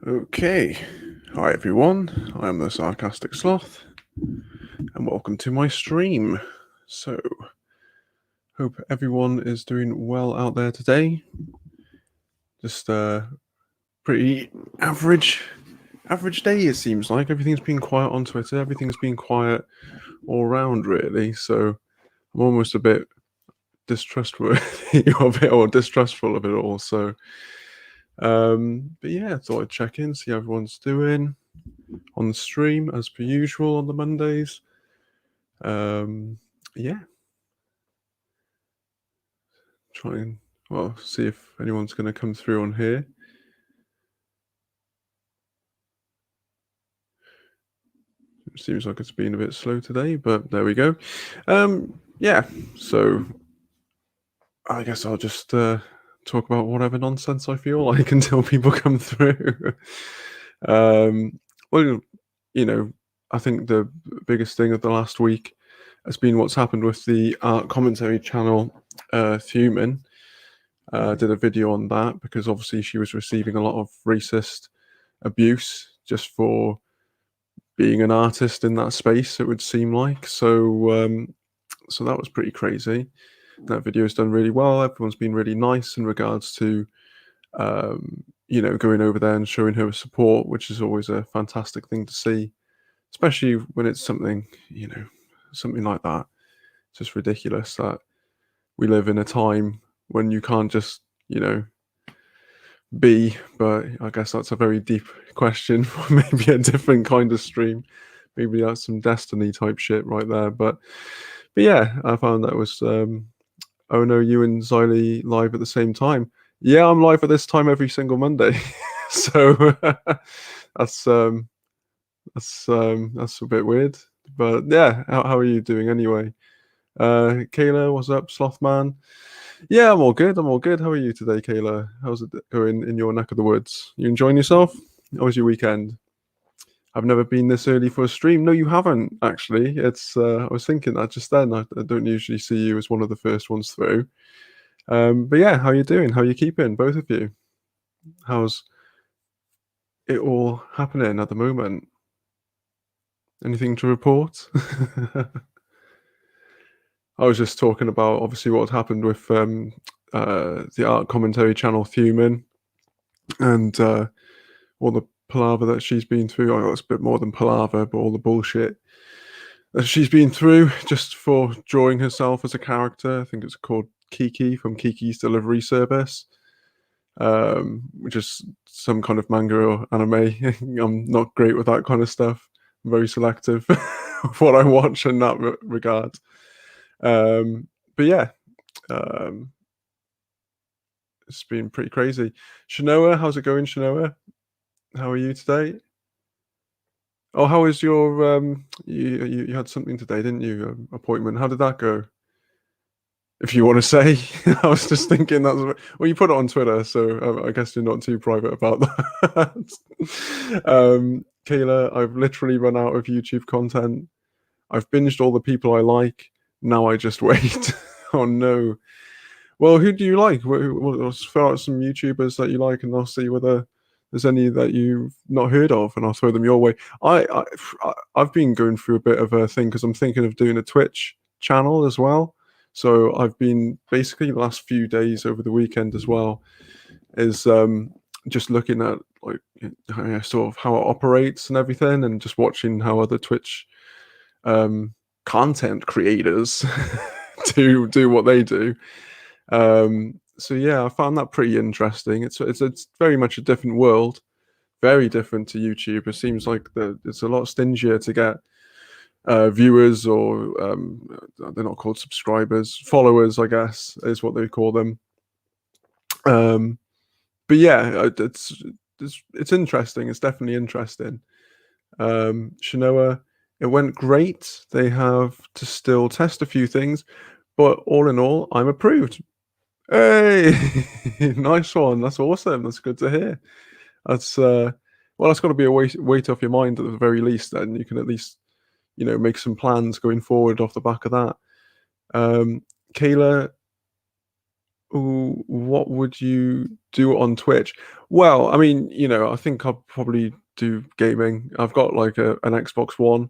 Okay, hi everyone, I am the Sarcastic Sloth, and welcome to my stream. So, hope everyone is doing well out there today. Just pretty average day, it seems like. Everything's been quiet on Twitter, everything's been quiet all around, really, so I'm almost a bit distrustful distrustful of it all, so... but yeah, I thought I'd check in, see how everyone's doing on the stream as per usual on the Mondays. Yeah, try and see if anyone's going to come through on here. It seems like it's been a bit slow today, but there we go. Yeah, so I guess I'll just talk about whatever nonsense I feel like until people come through. Well, I think the biggest thing of the last week has been what's happened with the art commentary channel, Thuman. Did a video on that because obviously she was receiving a lot of racist abuse just for being an artist in that space, it would seem like. So so that was pretty crazy. That video has done really well. Everyone's been really nice in regards to going over there and showing her support, which is always a fantastic thing to see, especially when it's something like that. It's just ridiculous that we live in a time when you can't just be, but I guess that's a very deep question for maybe a different kind of stream. Maybe that's some Destiny type shit right there. But yeah, I found that was oh no, you and Xylee live at the same time. Yeah, I'm live at this time every single Monday. So that's a bit weird. But yeah, how are you doing anyway? Kayla, what's up, Slothman? Yeah, I'm all good. How are you today, Kayla? How's it going in your neck of the woods? You enjoying yourself? How was your weekend? I've never been this early for a stream. No, you haven't, actually. It's I was thinking that just then. I don't usually see you as one of the first ones through. But yeah, how you doing? How you keeping, both of you? How's it all happening at the moment? Anything to report? I was just talking about obviously what happened with the art commentary channel Thuman and all the palaver that she's been through. I know it's a bit more than palaver, but all the bullshit that she's been through just for drawing herself as a character. I think it's called Kiki from Kiki's Delivery Service, which is some kind of manga or anime. I'm not great with that kind of stuff. I'm very selective of what I watch in that regard. But yeah, it's been pretty crazy. Shanoa, how's it going, Shanoa? How are you today? Oh, how is your you had something today, didn't you? Appointment. How did that go? If you want to say, I was just thinking that's well, you put it on Twitter, so I guess you're not too private about that. Kayla, I've literally run out of YouTube content. I've binged all the people I like. Now I just wait. Oh no. Well, who do you like? Let's throw out some YouTubers that you like, and I'll see whether there's any that you've not heard of, and I'll throw them your way. I've been going through a bit of a thing because I'm thinking of doing a Twitch channel as well. So I've been basically the last few days over the weekend as well is just looking at like sort of how it operates and everything, and just watching how other Twitch content creators do what they do. So yeah, I found that pretty interesting. It's very much a different world, very different to YouTube. It seems like it's a lot stingier to get viewers, or they're not called subscribers, followers, I guess is what they call them. But yeah, it's interesting. It's definitely interesting. Shanoa, it went great. They have to still test a few things, but all in all, I'm approved. Hey, nice one. That's awesome. That's good to hear. That's that's got to be a weight off your mind at the very least. Then you can at least make some plans going forward off the back of that. Kayla, Ooh, what would you do on Twitch? Well, I mean, I think I'll probably do gaming. I've got like an Xbox One,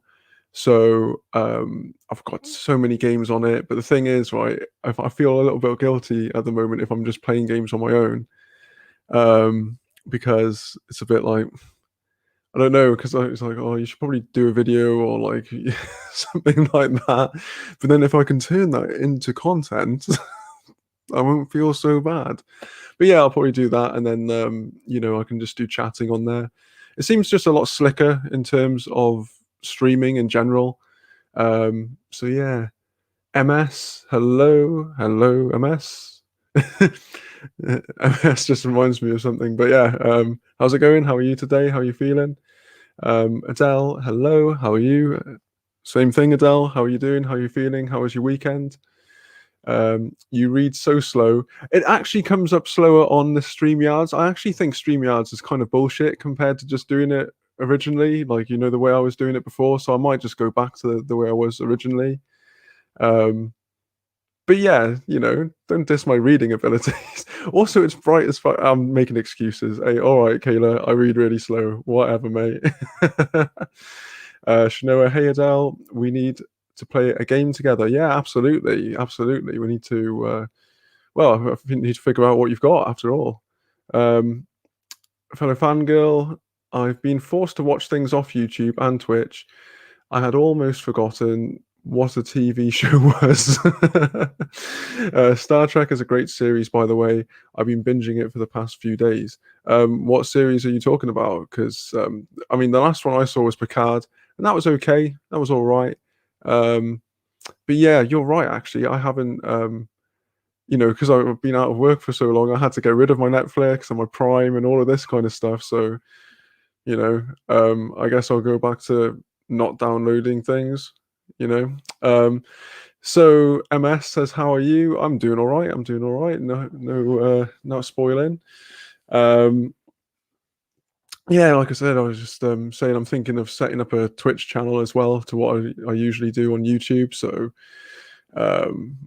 so I've got so many games on it. But the thing is, right, I feel a little bit guilty at the moment if I'm just playing games on my own, um, because it's a bit like I don't know, because it's like, oh, you should probably do a video or like something like that. But then if I can turn that into content, I won't feel so bad. But yeah, I'll probably do that, and then I can just do chatting on there. It seems just a lot slicker in terms of streaming in general. So yeah, MS, hello, MS. MS just reminds me of something. But yeah, how's it going? How are you today? How are you feeling? Adele, hello, how are you? Same thing, Adele. How are you doing? How are you feeling? How was your weekend? You read so slow. It actually comes up slower on the StreamYards. I actually think StreamYards is kind of bullshit compared to just doing it originally, like the way I was doing it before. So I might just go back to the way I was originally. Um, but yeah, don't diss my reading abilities. Also, it's bright as fuck. I'm making excuses. Hey, all right, Kayla, I read really slow. Whatever, mate. Shanoa, hey Adele, we need to play a game together. Yeah, absolutely. We need to. Well, I think you need to figure out what you've got after all. Um, fellow fangirl, I've been forced to watch things off YouTube and Twitch. I had almost forgotten what a TV show was. Star Trek is a great series, by the way. I've been binging it for the past few days. What series are you talking about? Because I mean, the last one I saw was Picard, and that was okay. That was all right. But yeah, you're right. Actually, I haven't. Because I've been out of work for so long, I had to get rid of my Netflix and my Prime and all of this kind of stuff. So, I guess I'll go back to not downloading things, you know. So MS says, "How are you?" I'm doing all right. I'm doing all right. Not spoiling. Um, yeah, like I said, I was just saying I'm thinking of setting up a Twitch channel as well to what I usually do on YouTube. So um,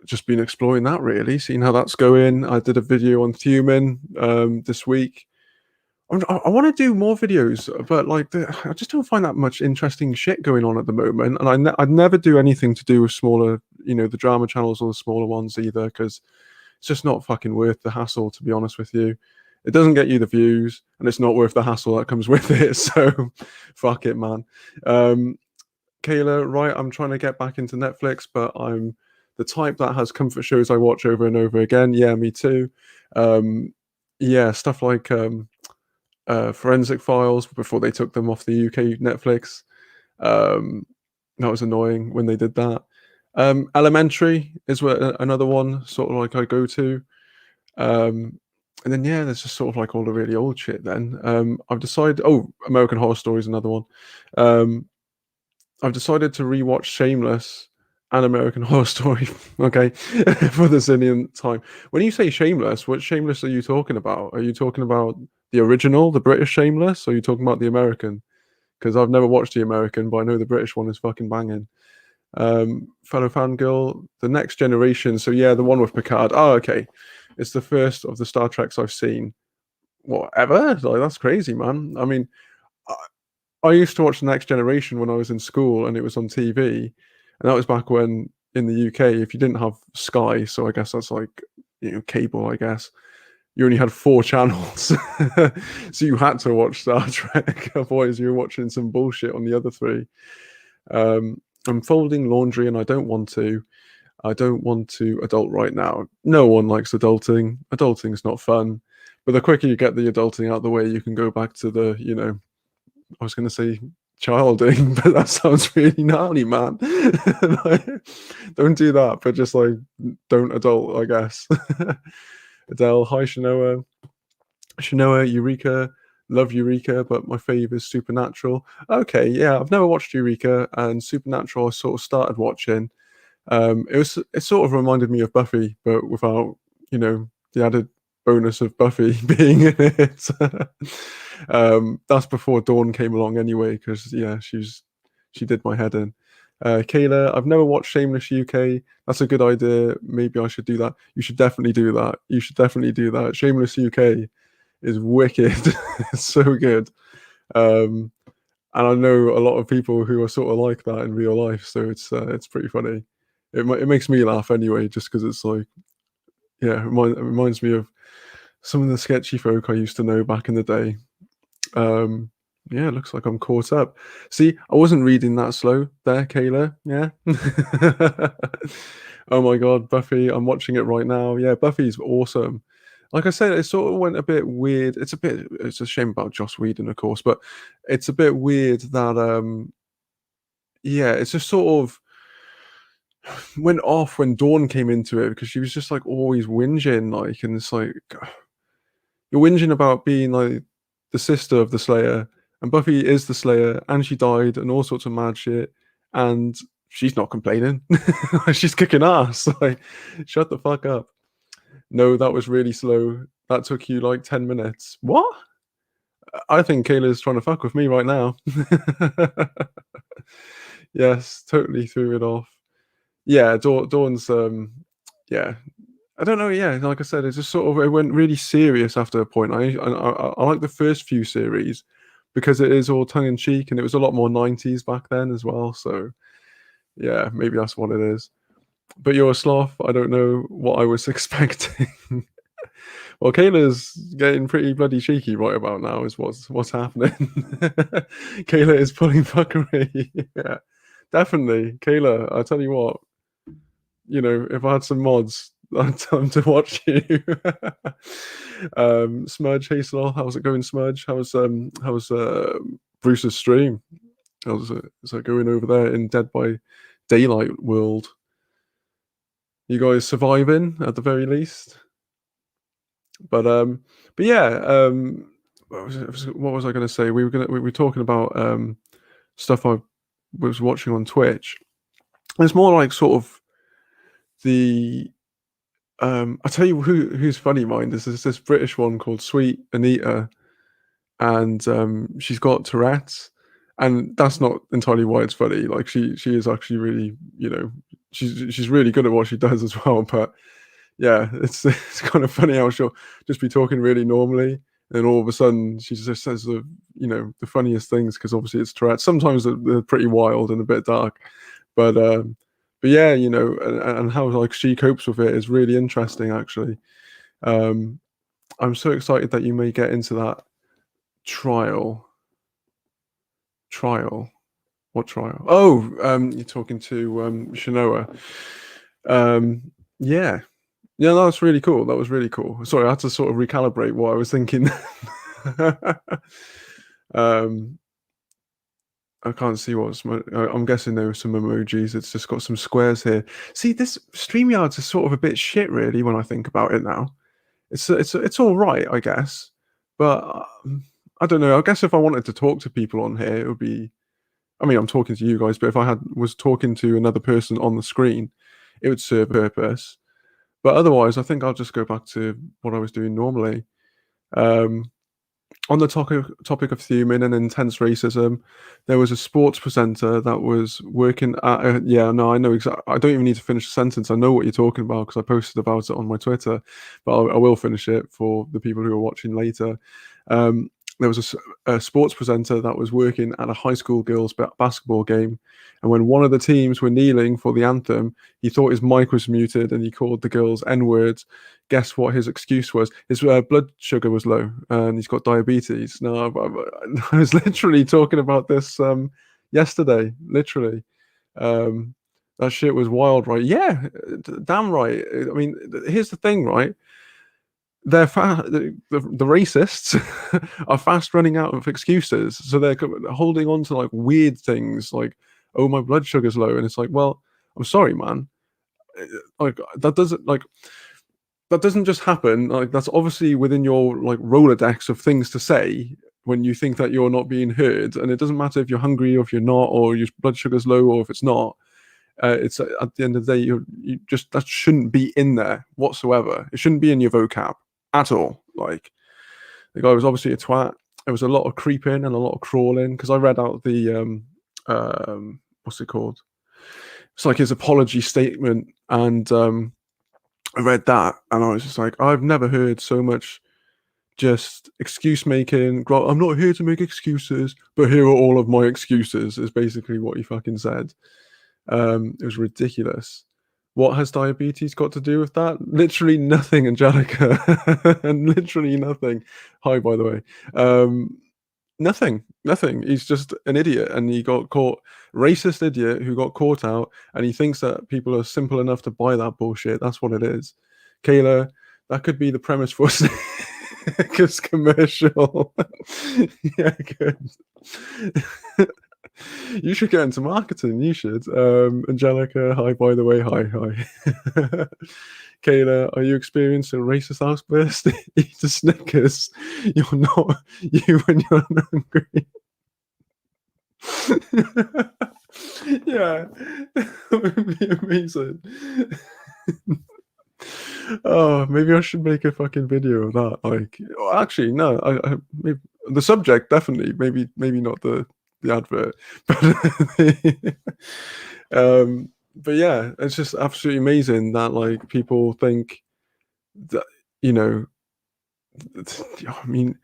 just been exploring that really, seeing how that's going. I did a video on Thuman this week. I want to do more videos, but like I just don't find that much interesting shit going on at the moment. And I'd never do anything to do with smaller, the drama channels or the smaller ones either, because it's just not fucking worth the hassle, to be honest with you. It doesn't get you the views, and it's not worth the hassle that comes with it. So, fuck it, man. Kayla, right? I'm trying to get back into Netflix, but I'm the type that has comfort shows I watch over and over again. Yeah, me too. Yeah, stuff like Forensic Files before they took them off the UK Netflix. That was annoying when they did that. Elementary is another one, sort of like I go to. And then yeah, there's just sort of like all the really old shit. Then I've decided. Oh, American Horror Story is another one. I've decided to rewatch Shameless and American Horror Story. Okay, for the zillionth time. When you say Shameless, what Shameless are you talking about? Are you talking about the original, the British Shameless, or are you talking about the American? Because I've never watched the American, but I know the British one is fucking banging. Fellow fangirl, the Next Generation. So yeah, the one with Picard. Oh, okay. It's the first of the Star Treks I've seen. Whatever. Like that's crazy, man. I mean, I used to watch the Next Generation when I was in school, and it was on TV, and that was back when in the UK, if you didn't have Sky, so I guess that's like cable, I guess you only had 4 channels, so you had to watch Star Trek. Otherwise, you were watching some bullshit on the other 3. I'm folding laundry, and I don't want to. I don't want to adult right now. No one likes adulting. Adulting's not fun. But the quicker you get the adulting out of the way, you can go back to the, I was going to say childing, but that sounds really gnarly, man. Like, don't do that, but just like don't adult, I guess. Adele, hi Shanoa. Shanoa, Eureka, love Eureka, but my fave is Supernatural. Okay, yeah, I've never watched Eureka, and Supernatural I sort of started watching. It sort of reminded me of Buffy, but without the added bonus of Buffy being in it. That's before Dawn came along anyway, because yeah, she did my head in. Kayla, I've never watched Shameless UK. That's a good idea. Maybe I should do that. You should definitely do that. You should definitely do that. Shameless UK is wicked. It's so good. Um, and I know a lot of people who are sort of like that in real life, so it's pretty funny. It makes me laugh anyway, just because it's like, yeah, it reminds me of some of the sketchy folk I used to know back in the day. Um, yeah, it looks like I'm caught up. See, I wasn't reading that slow there, Kayla. Yeah. Oh my God, Buffy! I'm watching it right now. Yeah, Buffy's awesome. Like I said, it sort of went a bit weird. It's a shame about Joss Whedon, of course, but it's a bit weird that yeah, it's just sort of went off when Dawn came into it because she was just like always whinging, like, and it's like you're whinging about being like the sister of the Slayer, and Buffy is the Slayer, and she died, and all sorts of mad shit, and she's not complaining. She's kicking ass. Like, shut the fuck up. No, that was really slow. That took you like 10 minutes. What? I think Kayla's trying to fuck with me right now. Yes, totally threw it off. Yeah, Dawn's yeah, I don't know. Yeah, like I said, it's just sort of it went really serious after a point. I like the first few series because it is all tongue in cheek, and it was a lot more '90s back then as well. So yeah, maybe that's what it is. But you're a sloth. I don't know what I was expecting. Well, Kayla's getting pretty bloody cheeky right about now. Is what's happening. Kayla is pulling fuckery. Yeah, definitely, Kayla. I tell you what, if I had some mods, I'd tell them to watch you. Smudge, hey Sloth, how's it going, Smudge? How's Bruce's stream? Is that going over there in Dead by Daylight world? You guys surviving at the very least? But yeah, what was I going to say? We were talking about stuff I was watching on Twitch. It's more like sort of the I tell you who's funny mind is this British one called Sweet Anita, and she's got Tourette's, and that's not entirely why it's funny. Like she is actually really, she's really good at what she does as well. But yeah, it's it's kind of funny how she'll just be talking really normally, and all of a sudden she just says the funniest things because obviously it's Tourette's. Sometimes they're pretty wild and a bit dark, but yeah, and how like she copes with it is really interesting actually. Um, I'm so excited that you may get into that trial. Trial. What trial? Oh, you're talking to Shinoa. Yeah. Yeah, that was really cool. That was really cool. Sorry, I had to sort of recalibrate what I was thinking. um, I can't see what's. I'm guessing there were some emojis. It's just got some squares here. See, this StreamYards is sort of a bit shit, really, when I think about it now. It's all right, I guess, but I don't know. I guess if I wanted to talk to people on here, it would be. I mean, I'm talking to you guys, but if I was talking to another person on the screen, it would serve a purpose. But otherwise, I think I'll just go back to what I was doing normally. Um, on the topic of theming and intense racism, there was a sports presenter that was working at. Yeah, no, I know exactly. I don't even need to finish the sentence. I know what you're talking about because I posted about it on my Twitter, but I will finish it for the people who are watching later. There was a sports presenter that was working at a high school girls' basketball game, and when one of the teams were kneeling for the anthem, he thought his mic was muted and he called the girls N-words. Guess what his excuse was? His blood sugar was low and he's got diabetes. No, I was literally talking about this yesterday. Literally, that shit was wild, right? Yeah, damn right. I mean, here's the thing, right? The racists are fast running out of excuses, so they're holding on to like weird things like, "Oh, my blood sugar's low," and it's like, well, I'm sorry, man. Like that doesn't just happen. Like that's obviously within your like Rolodex of things to say when you think that you're not being heard, and it doesn't matter if you're hungry or if you're not, or your blood sugar's low or if it's not. It's at the end of the day, you just that shouldn't be in there whatsoever. It shouldn't be in your vocab at all. Like the guy was obviously a twat. There was a lot of creeping and a lot of crawling because I read out the what's it called? it's like his apology statement, and I read that, and I was just like, I've never heard so much just excuse making. I'm not here to make excuses, but here are all of my excuses. Is basically what he fucking said. It was ridiculous. What has diabetes got to do with that? Literally nothing, Angelica, and literally nothing. Hi, by the way. Nothing, nothing. He's just an idiot, and he got caught. Racist idiot who got caught out, and he thinks that people are simple enough to buy that bullshit. That's what it is. Kayla, that could be the premise for Snickers commercial. Yeah, good. You should get into marketing. You should. Angelica, hi, by the way. Hi. Kayla, are you experiencing a racist outburst? Eat a Snickers. You're not you when you're hungry. Yeah, that would be amazing. Oh, maybe I should make a fucking video of that. Like, well, actually, no. Maybe, the subject definitely. Maybe not the advert, but yeah, it's just absolutely amazing that like people think that you know. I mean,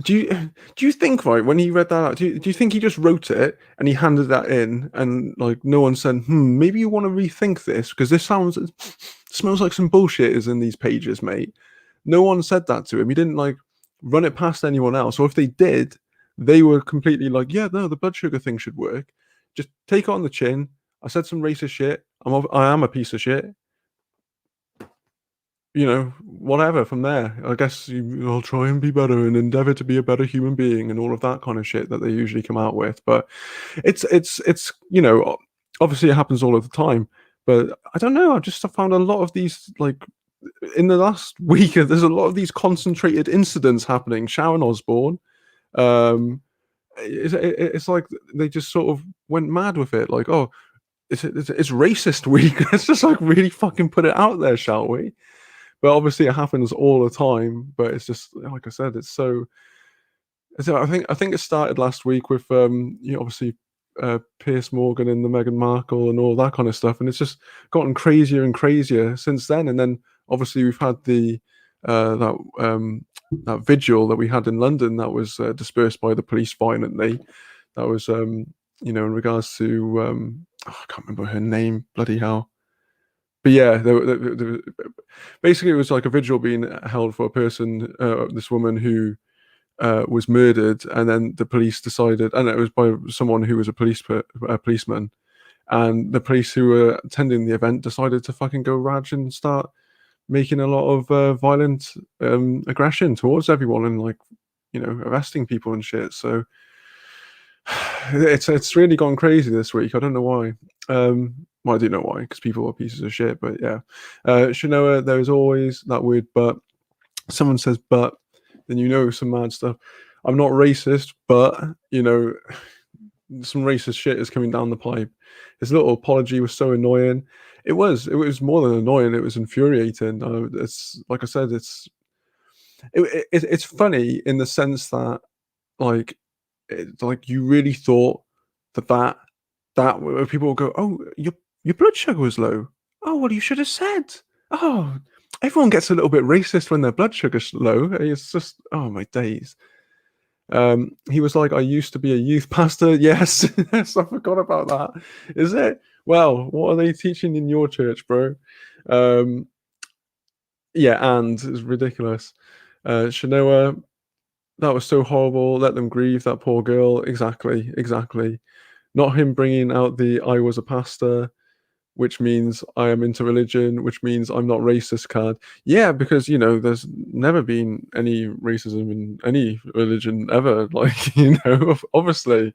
do you think, right, when he read that out, do you think he just wrote it and he handed that in, and like no one said, maybe you want to rethink this because this smells like some bullshit is in these pages, mate. No one said that to him. He didn't like run it past anyone else, or if they did, they were completely like, yeah, no, the blood sugar thing should work. Just take it on the chin. I said some racist shit. I am a piece of shit. Whatever from there. I guess I'll try and be better and endeavor to be a better human being and all of that kind of shit that they usually come out with. But it's obviously it happens all of the time. But I don't know. I found a lot of these like in the last week. There's a lot of these concentrated incidents happening. Sharon Osbourne. It's like they just sort of went mad with it. Like, oh, it's racist week. Let's just like really fucking put it out there, shall we? But obviously it happens all the time. But it's just like I said, it's so. I think it started last week with obviously Piers Morgan and the Meghan Markle and all that kind of stuff, and it's just gotten crazier and crazier since then. And then obviously we've had the that vigil that we had in London that was dispersed by the police violently. That was in regards to I can't remember her name. Bloody hell. But yeah, basically it was like a vigil being held for a person, this woman who was murdered, and then the police decided, and it was by someone who was a policeman, and the police who were attending the event decided to fucking go rage and start making a lot of violent aggression towards everyone and like arresting people and shit. So it's really gone crazy this week. I don't know why. Well, I do know why, because people are pieces of shit. But yeah, Shanoa, there is always that word but. Someone says but, then some mad stuff. I'm not racist, but some racist shit is coming down the pipe. His little apology was so annoying. It was more than annoying. It was infuriating. It's like I said, it's funny in the sense that like you really thought that people will go, oh, your blood sugar was low. Oh, well, you should have said. Oh, everyone gets a little bit racist when their blood sugar's low. It's just, oh my days. He was like, I used to be a youth pastor. Yes, yes, I forgot about that. Is it? Well, what are they teaching in your church, bro? Yeah, and it's ridiculous. Shanoa, that was so horrible. Let them grieve, that poor girl. Exactly. Not him bringing out the I was a pastor, which means I am into religion, which means I'm not racist card. Yeah, because there's never been any racism in any religion ever. Like, obviously,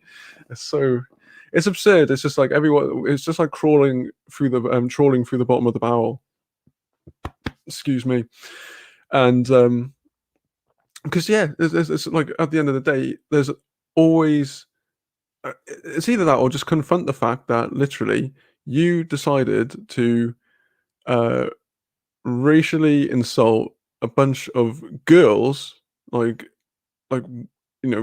it's absurd. It's just like everyone. It's just like trawling through the bottom of the barrel. Excuse me, and because yeah, it's like at the end of the day, there's always it's either that or just confront the fact that literally you decided to racially insult a bunch of girls, like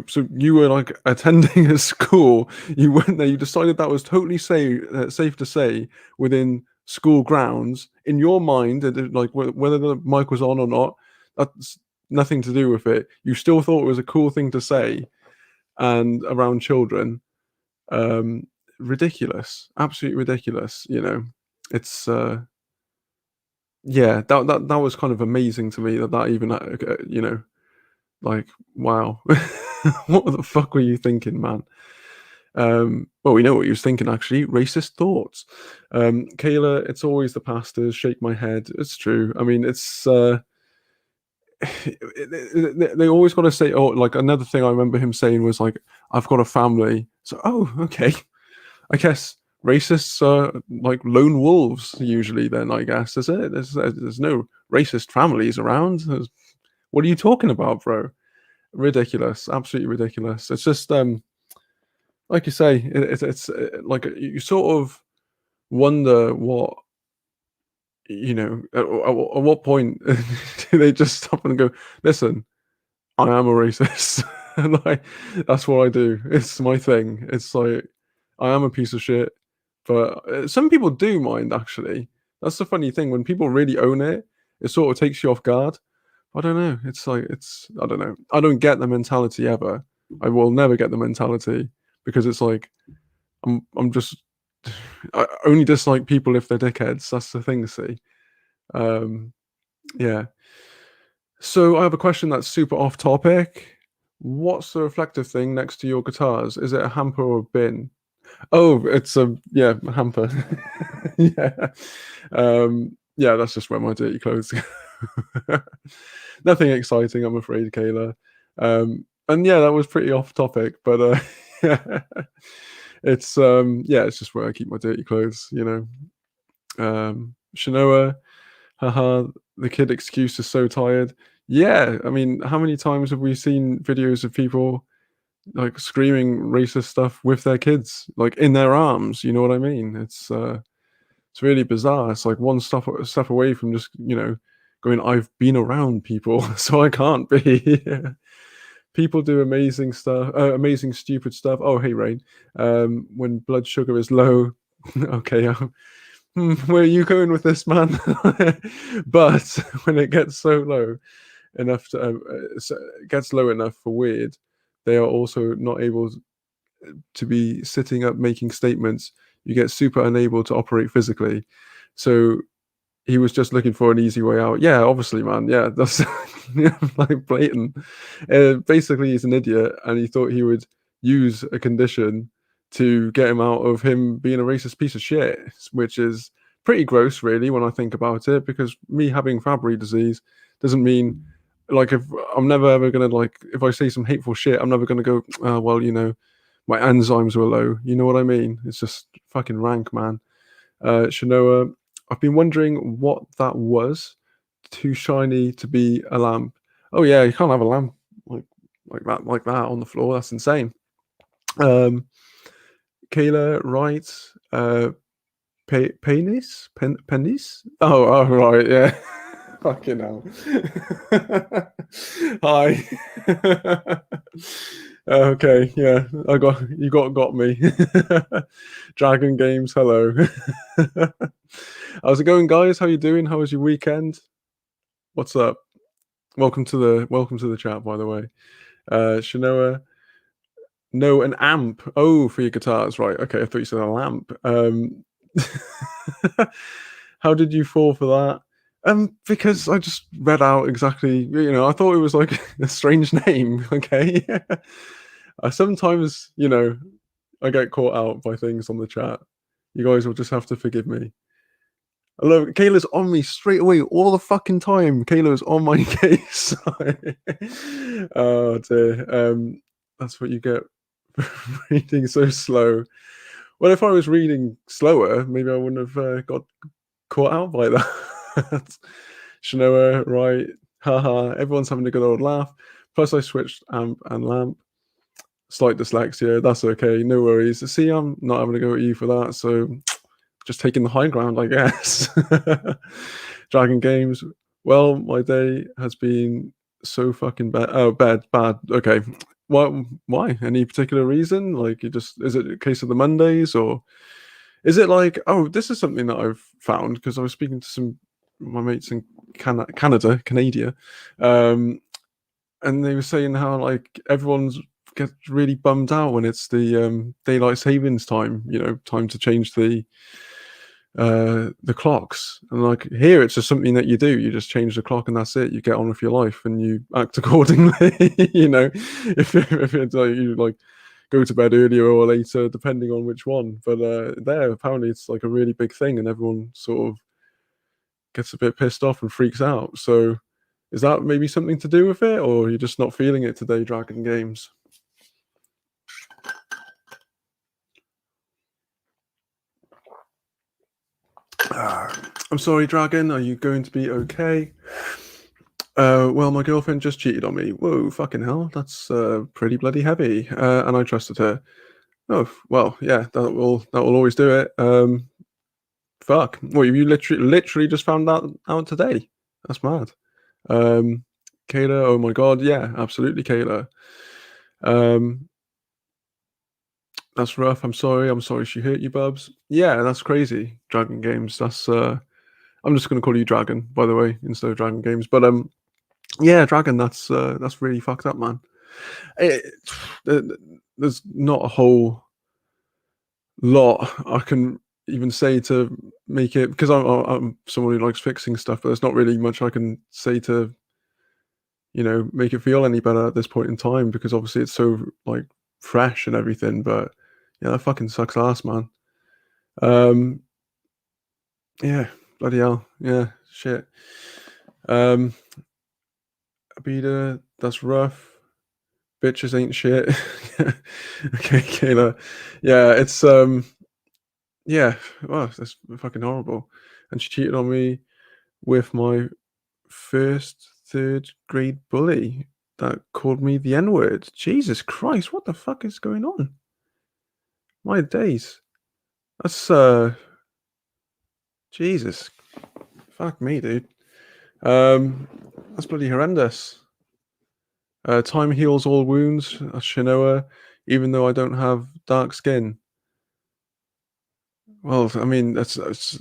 so you were like attending a school. You went there. You decided that was totally safe to say within school grounds. In your mind, like whether the mic was on or not, that's nothing to do with it. You still thought it was a cool thing to say, and around children, um, ridiculous, absolutely ridiculous. It's yeah, that was kind of amazing to me that even like wow, what the fuck were you thinking, man? Well, we know what he was thinking actually. Racist thoughts. Kayla, it's always the pastors. Shake my head. It's true. I mean, it's they always got to say. Oh, like another thing I remember him saying was like, "I've got a family." So, oh, okay. I guess racists are like lone wolves usually. Then I guess is it? There's no racist families around. What are you talking about, bro? Ridiculous, absolutely ridiculous. It's just like you say, it's like you sort of wonder what at what point do they just stop and go, listen, I am a racist. And like that's what I do. It's my thing. It's like I am a piece of shit, but some people do mind actually. That's the funny thing when people really own it. It sort of takes you off guard. I don't know. It's like I don't know. I don't get the mentality ever. I will never get the mentality because it's like I'm just I only dislike people if they're dickheads. That's the thing. See, um, yeah. So I have a question that's super off topic. What's the reflective thing next to your guitars? Is it a hamper or a bin? Oh, it's a hamper. Yeah. Yeah, that's just where my dirty clothes go. Nothing exciting, I'm afraid, Kayla. And yeah, that was pretty off topic, but yeah. It's just where I keep my dirty clothes. Shanoa, haha, the kid excuse is so tired. Yeah, I mean, how many times have we seen videos of people like screaming racist stuff with their kids, like in their arms? You know what I mean? It's really bizarre. It's like one step away from just going. I've been around people, so I can't be. People do amazing stuff, amazing stupid stuff. Oh, hey, Rain. When blood sugar is low, okay. Where are you going with this, man? But when it gets so low enough it gets low enough for weird, they are also not able to be sitting up making statements. You get super unable to operate physically. So he was just looking for an easy way out. Yeah, obviously, man. Yeah, that's like blatant. Basically, he's an idiot, and he thought he would use a condition to get him out of him being a racist piece of shit, which is pretty gross, really, when I think about it. Because me having Fabry disease doesn't mean like if I'm never ever gonna like if I say some hateful shit, I'm never gonna go. Well, my enzymes were low. You know what I mean? It's just fucking rank, man. Shanoa, I've been wondering what that was. Too shiny to be a lamp. Oh yeah, you can't have a lamp like that on the floor. That's insane. Um, Kayla writes, penis? Oh, right, yeah. Fucking hell. Hi. Okay, yeah, got me. Dragon Games, hello. How's it going, guys? How you doing? How was your weekend? What's up? Welcome to the chat, by the way. Shanoa, no, an amp. Oh, for your guitars, right? Okay, I thought you said a lamp. How did you fall for that? Because I just read out exactly. I thought it was like a strange name. Okay, sometimes I get caught out by things on the chat. You guys will just have to forgive me. Hello, Kayla's on me straight away all the fucking time. Kayla's on my case. Oh dear. That's what you get for reading so slow. Well, if I was reading slower, maybe I wouldn't have got caught out by that. Shanoa, right? Haha. Everyone's having a good old laugh. Plus, I switched amp and lamp. Slight dyslexia. That's okay. No worries. See, I'm not having a go at you for that. So just taking the high ground, I guess. Dragon Games. Well, my day has been so fucking bad. Oh, bad. Okay. Why? Any particular reason? Like, you just is it a case of the Mondays, or is it like, oh, this is something that I've found because I was speaking to some my mates in Canada, and they were saying how like everyone's gets really bummed out when it's the daylight savings time, time to change the clocks. And like here it's just something that you do. You just change the clock and that's it. You get on with your life and you act accordingly. If it's like you like go to bed earlier or later, depending on which one. But there apparently it's like a really big thing and everyone sort of gets a bit pissed off and freaks out. So is that maybe something to do with it, or you're just not feeling it today, Dragon Games? I'm sorry, Dragon. Are you going to be okay? Well, my girlfriend just cheated on me. Whoa, fucking hell, that's pretty bloody heavy. And I trusted her. Oh, well, yeah, that will always do it. Fuck. Well, you literally just found out today. That's mad. Um, Kayla, oh my god, yeah, absolutely, Kayla. Um, that's rough. I'm sorry. I'm sorry she hurt you, Bubs. Yeah, that's crazy. Dragon Games. That's I'm just gonna call you Dragon, by the way, instead of Dragon Games. But yeah, Dragon. That's really fucked up, man. It, there's not a whole lot I can even say to make it because I'm someone who likes fixing stuff, but there's not really much I can say to make it feel any better at this point in time because obviously it's so like fresh and everything. But yeah, that fucking sucks ass, man. Um, yeah, bloody hell, yeah, shit. Um, Abida, that's rough. Bitches ain't shit. Okay, Kayla. Yeah, it's yeah, well, that's fucking horrible. And she cheated on me with my first third grade bully that called me the N word. Jesus Christ, what the fuck is going on? My days. That's Jesus. Fuck me, dude. That's bloody horrendous. Time heals all wounds, Shinoa, even though I don't have dark skin. Well, I mean, that's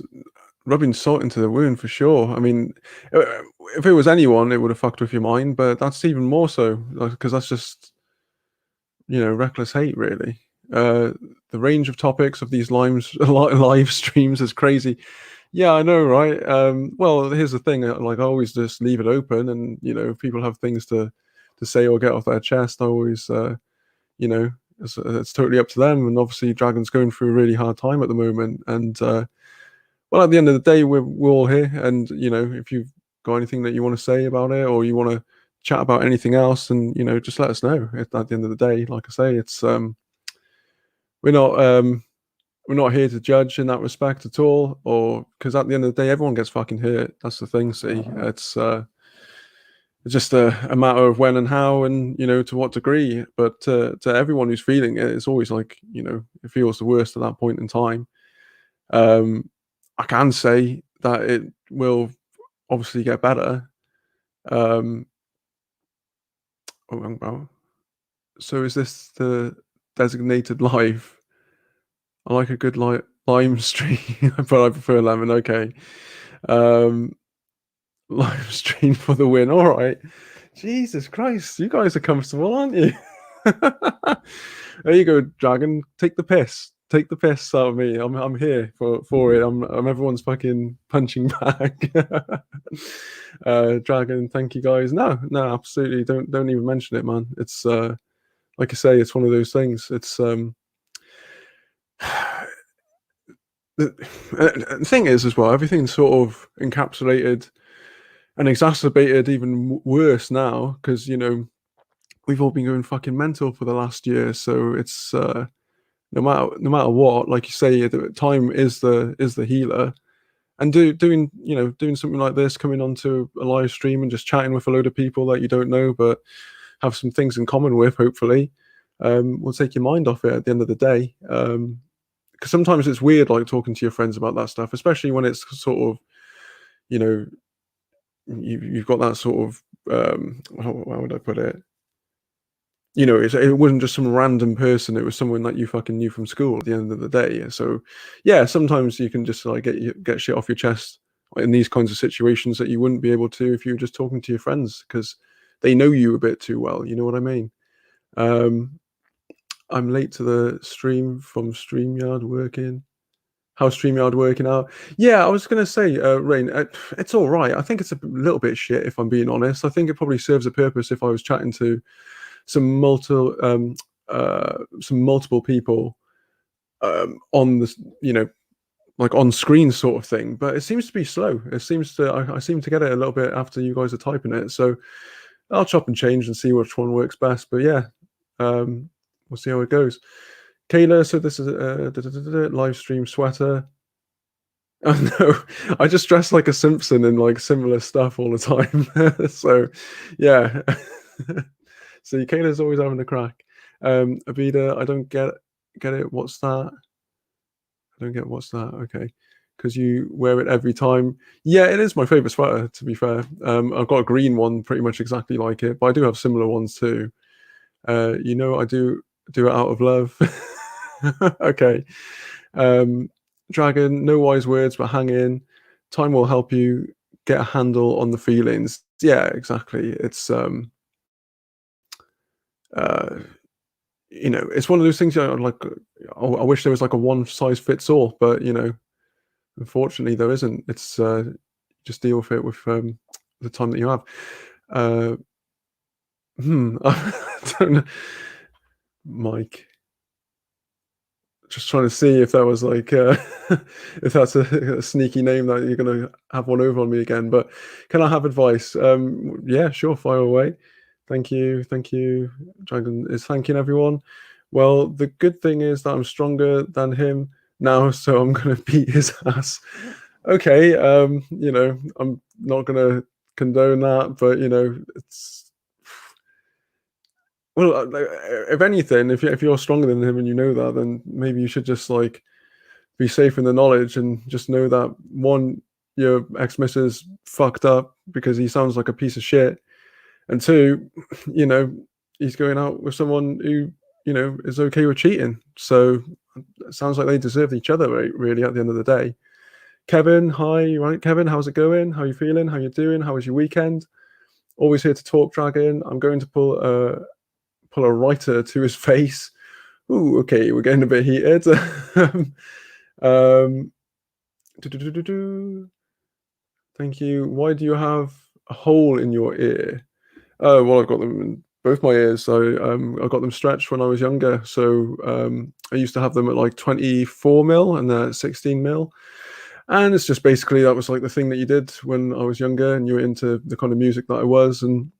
rubbing salt into the wound for sure. I mean, if it was anyone, it would have fucked with your mind, but that's even more so because that's just reckless hate, really. The range of topics of these live streams is crazy. Yeah, I know, right? Well, here's the thing: like, I always just leave it open, and if people have things to say or get off their chest, I always, it's totally up to them. And obviously, Dragon's going through a really hard time at the moment, and well, at the end of the day, we're all here, and if you've got anything that you want to say about it, or you want to chat about anything else, and just let us know. At the end of the day, like I say, it's we're not we're not here to judge in that respect at all, or because at the end of the day, everyone gets fucking hurt. That's the thing. See, it's just a matter of when and how, and to what degree. But to everyone who's feeling it, it's always like it feels the worst at that point in time. Um, I can say that it will obviously get better. Um, well, so is this the designated live? I like a good lime stream, but I prefer lemon. Okay, um, lime stream for the win. All right. Jesus Christ, you guys are comfortable, aren't you? There you go, Dragon. Take the piss. Take the piss out of me. I'm here for it. I'm everyone's fucking punching bag. Dragon, thank you guys. No, absolutely. Don't even mention it, man. It's like I say, it's one of those things. It's the thing is as well. Everything's sort of encapsulated and exacerbated even worse now because we've all been going fucking mental for the last year. So it's no matter what, like you say, time is the healer. And doing something like this, coming onto a live stream and just chatting with a load of people that you don't know but have some things in common with, hopefully, will take your mind off it at the end of the day. Because sometimes it's weird, like talking to your friends about that stuff, especially when it's sort of, you know, you've got that sort of, how would I put it? You know, it wasn't just some random person, it was someone that you fucking knew from school at the end of the day. So, yeah, sometimes you can just, like, get shit off your chest in these kinds of situations that you wouldn't be able to if you were just talking to your friends because they know you a bit too well, you know what I mean? Um, I'm late to the stream from StreamYard working. How's StreamYard working out? Yeah, I was gonna say, Rain, it's all right. I think it's a little bit shit, if I'm being honest. I think it probably serves a purpose if I was chatting to some multiple people on this, you know, like on screen sort of thing. But it seems to be slow. It seems to I seem to get it a little bit after you guys are typing it. So I'll chop and change and see which one works best. But yeah, we'll see how it goes. Kayla, so this is a live stream sweater. Oh no, I just dress like a Simpson in like similar stuff all the time. So yeah. So Kayla's always having a crack. Abida, I don't get it. What's that? I don't get what's that. Okay. Because you wear it every time. Yeah, it is my favorite sweater, to be fair. I've got a green one pretty much exactly like it, but I do have similar ones too. You know, I do it out of love. Okay. Dragon, no wise words, but hang in. Time will help you get a handle on the feelings. Yeah, exactly. It's uh you know, it's one of those things, you know, like I wish there was like a one size fits all, but you know, unfortunately there isn't. It's just deal with it with the time that you have. Uh I don't know. Mike. Just trying to see if that was like, if that's a sneaky name that you're gonna have one over on me again. But can I have advice? Yeah, sure, fire away. Thank you. Dragon is thanking everyone. Well, the good thing is that I'm stronger than him now, so I'm gonna beat his ass. Okay, you know, I'm not gonna condone that, but you know, it's well, if anything, if you're stronger than him and you know that, then maybe you should just like be safe in the knowledge and just know that one, your ex missus fucked up because he sounds like a piece of shit, and two, you know, he's going out with someone who you know is okay with cheating. So it sounds like they deserve each other, right, really, at the end of the day. Kevin, hi, right, Kevin, how's it going? How you feeling? How you doing? How was your weekend? Always here to talk, Dragon. I'm going to pull a writer to his face. Ooh, okay, we're getting a bit heated. um, Thank you. Why do you have a hole in your ear? Oh, well, I've got them in both my ears. So I got them stretched when I was younger. So I used to have them at like 24 mil and they're 16 mil. And it's just basically that was like the thing that you did when I was younger and you were into the kind of music that I was. And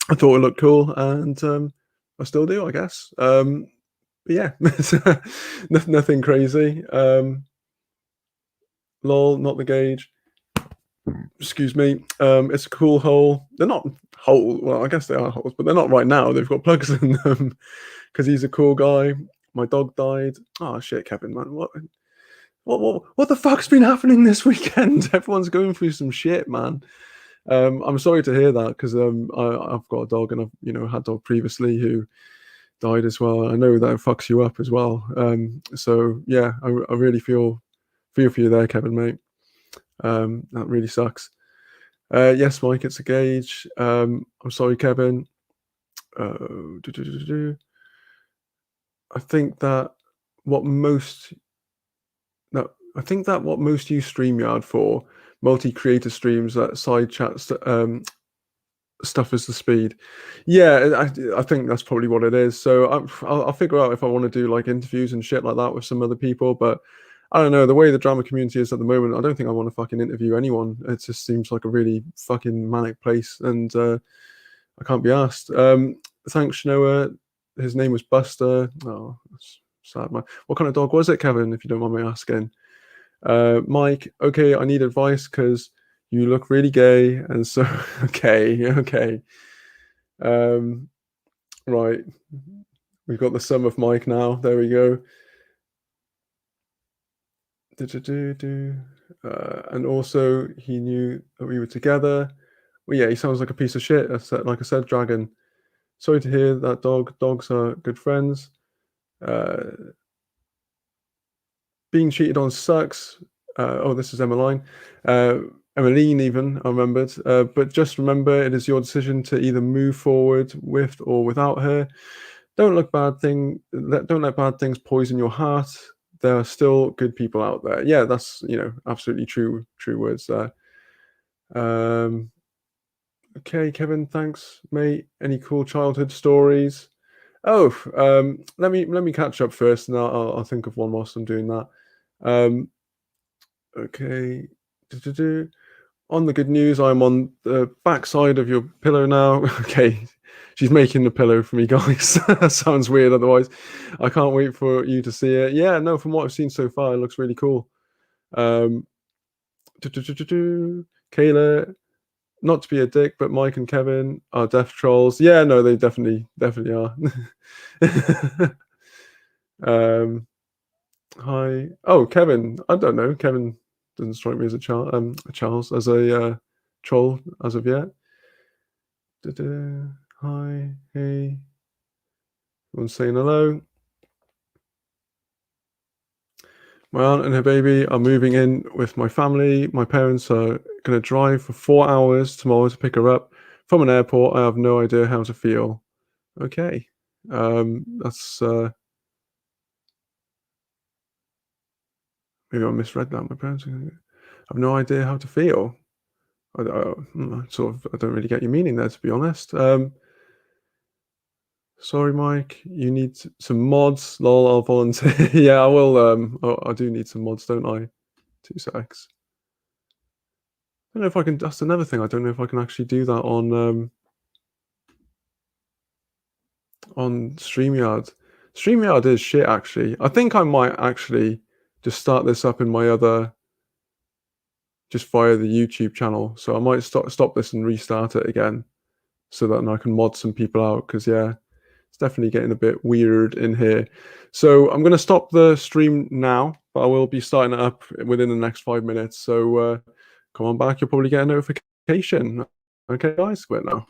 I thought it looked cool. And I still do, I guess. But yeah, nothing crazy. Lol, not the gauge. Excuse me. It's a cool hole. They're not hole. Well, I guess they are holes, but they're not right now. They've got plugs in them because he's a cool guy. My dog died. Oh shit, Kevin, man. What the fuck's been happening this weekend? Everyone's going through some shit, man. I'm sorry to hear that because I've got a dog and I've had a dog previously who died as well. I know that fucks you up as well. So yeah, I really feel for you there, Kevin, mate. That really sucks. Yes, Mike, it's a gauge. I'm sorry, Kevin. I think that what most no, I think that what most use StreamYard for multi-creator streams, that side chats, stuff is the speed. Yeah, I think that's probably what it is. So I'll figure out if I want to do like interviews and shit like that with some other people. But I don't know, the way the drama community is at the moment, I don't think I want to fucking interview anyone. It just seems like a really fucking manic place, and I can't be asked. Thanks, Shnoa. His name was Buster. Oh, that's sad, man. What kind of dog was it, Kevin? If you don't mind me asking. Mike, okay, I need advice because you look really gay, and so okay. Um, right, we've got the sum of Mike now. There we go. And also, he knew that we were together. Well, yeah, he sounds like a piece of shit. Like I said, Dragon. Sorry to hear that, dog. Dogs are good friends. Being cheated on sucks. Oh, this is Emmeline. Emmeline even, I remembered. But just remember, it is your decision to either move forward with or without her. Don't let bad things poison your heart. There are still good people out there. Yeah, that's absolutely true words there. Okay, Kevin, thanks, mate. Any cool childhood stories? Oh, let me catch up first, and I'll think of one whilst I'm doing that. Okay. Du-du-du. On the good news, I'm on the backside of your pillow now. Okay, she's making the pillow for me, guys. That sounds weird otherwise. I can't wait for you to see it. Yeah, no, from what I've seen so far, it looks really cool. Kayla, not to be a dick, but Mike and Kevin are deaf trolls. Yeah, no, they definitely are. Hi. Oh, Kevin. I don't know. Kevin doesn't strike me as a Charles as a troll as of yet. Da-da. Hi. Hey. Everyone's saying hello. My aunt and her baby are moving in with my family. My parents are going to drive for 4 hours tomorrow to pick her up from an airport. I have no idea how to feel. Okay. That's maybe I misread that. My parents have no idea how to feel. I don't really get your meaning there, to be honest. Sorry, Mike. You need some mods. Lol, I'll volunteer. Yeah, I will. I do need some mods, don't I? 2 secs. I don't know if I can. That's another thing. I don't know if I can actually do that on StreamYard. StreamYard is shit, actually. I think I might actually just start this up in my other, just via the YouTube channel. So I might stop this and restart it again, so that I can mod some people out. Because yeah, it's definitely getting a bit weird in here. So I'm going to stop the stream now, but I will be starting it up within the next 5 minutes. So come on back. You'll probably get a notification. Okay, guys, quit now.